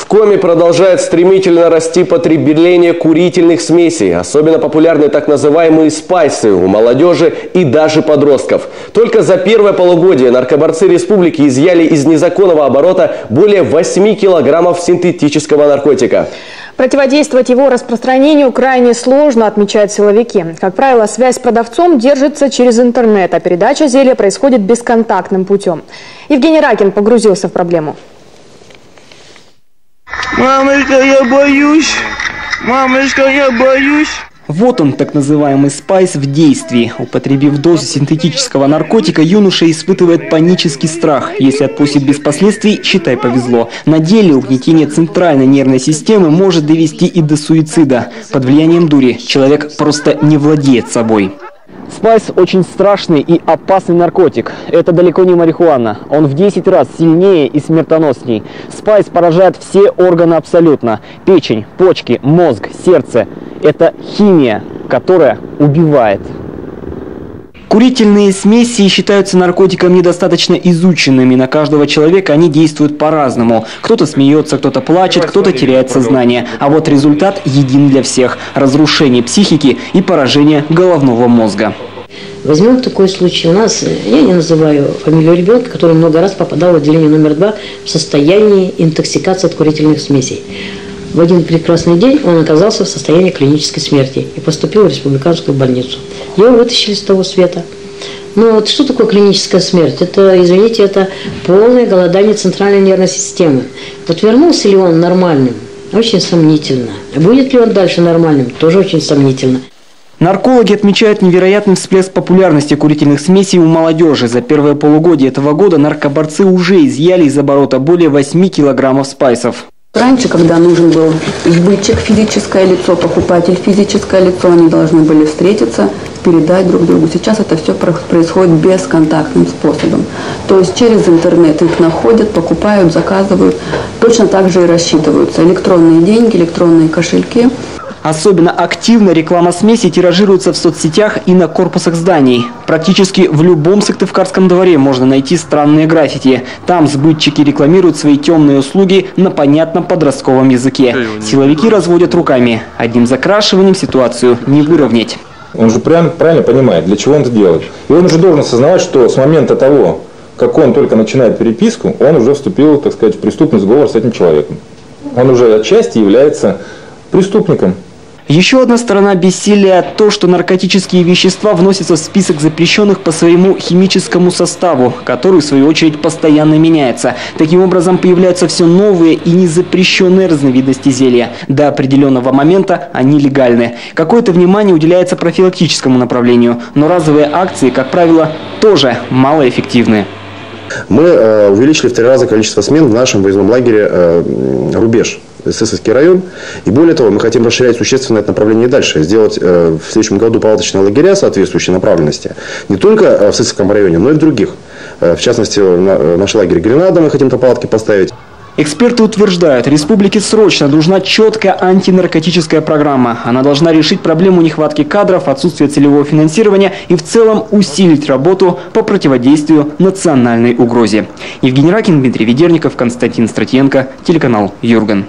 Коми продолжает стремительно расти потребление курительных смесей. Особенно популярны так называемые спайсы у молодежи и даже подростков. Только за первое полугодие наркоборцы республики изъяли из незаконного оборота более 8 килограммов синтетического наркотика. Противодействовать его распространению крайне сложно, отмечают силовики. Как правило, связь с продавцом держится через интернет, а передача зелья происходит бесконтактным путем. Евгений Ракин погрузился в проблему. Мамочка, я боюсь! Мамочка, я боюсь! Вот он, так называемый спайс в действии. Употребив дозу синтетического наркотика, юноша испытывает панический страх. Если отпустит без последствий, считай, повезло. На деле угнетение центральной нервной системы может довести и до суицида. Под влиянием дури человек просто не владеет собой. Спайс очень страшный и опасный наркотик. Это далеко не марихуана. Он в 10 раз сильнее и смертоносней. Спайс поражает все органы абсолютно. Печень, почки, мозг, сердце. Это химия, которая убивает. Курительные смеси считаются наркотиком недостаточно изученными. На каждого человека они действуют по-разному. Кто-то смеется, кто-то плачет, кто-то теряет сознание. А вот результат един для всех – разрушение психики и поражение головного мозга. Возьмем такой случай. У нас, я не называю фамилию ребенка, который много раз попадал в отделение номер 2 в состоянии интоксикации от курительных смесей. В один прекрасный день он оказался в состоянии клинической смерти и поступил в республиканскую больницу. Его вытащили с того света. Но вот что такое клиническая смерть? Это, извините, это полное голодание центральной нервной системы. Вот вернулся ли он нормальным? Очень сомнительно. А будет ли он дальше нормальным? Тоже очень сомнительно. Наркологи отмечают невероятный всплеск популярности курительных смесей у молодежи. За первое полугодие этого года наркоборцы уже изъяли из оборота более 8 килограммов спайсов. Раньше, когда нужен был сбытчик, физическое лицо, покупатель, физическое лицо, они должны были встретиться, передать друг другу. Сейчас это все происходит бесконтактным способом. То есть через интернет их находят, покупают, заказывают. Точно так же и рассчитываются. Электронные деньги, электронные кошельки. Особенно активно реклама смеси тиражируется в соцсетях и на корпусах зданий. Практически в любом Сыктывкарском дворе можно найти странные граффити. Там сбытчики рекламируют свои темные услуги на понятном подростковом языке. Силовики разводят руками. Одним закрашиванием ситуацию не выровнять. Он же правильно понимает, для чего он это делает. И он уже должен осознавать, что с момента того, как он только начинает переписку, он уже вступил, так сказать, в преступный сговор с этим человеком. Он уже отчасти является преступником. Еще одна сторона бессилия – то, что наркотические вещества вносятся в список запрещенных по своему химическому составу, который, в свою очередь, постоянно меняется. Таким образом, появляются все новые и незапрещенные разновидности зелья. До определенного момента они легальны. Какое-то внимание уделяется профилактическому направлению, но разовые акции, как правило, тоже малоэффективны. Мы увеличили в 3 раза количество смен в нашем выездном лагере «Рубеж». Сысоцкий район. И более того, мы хотим расширять существенно это направление дальше. Сделать в следующем году палаточные лагеря соответствующей направленности. Не только в Сысоцком районе, но и в других. В частности, наш лагерь Гренада мы хотим палатки поставить. Эксперты утверждают, республике срочно нужна четкая антинаркотическая программа. Она должна решить проблему нехватки кадров, отсутствия целевого финансирования и в целом усилить работу по противодействию национальной угрозе. Евгений Ракин, Дмитрий Ведерников, Константин Стратиенко, телеканал Юрган.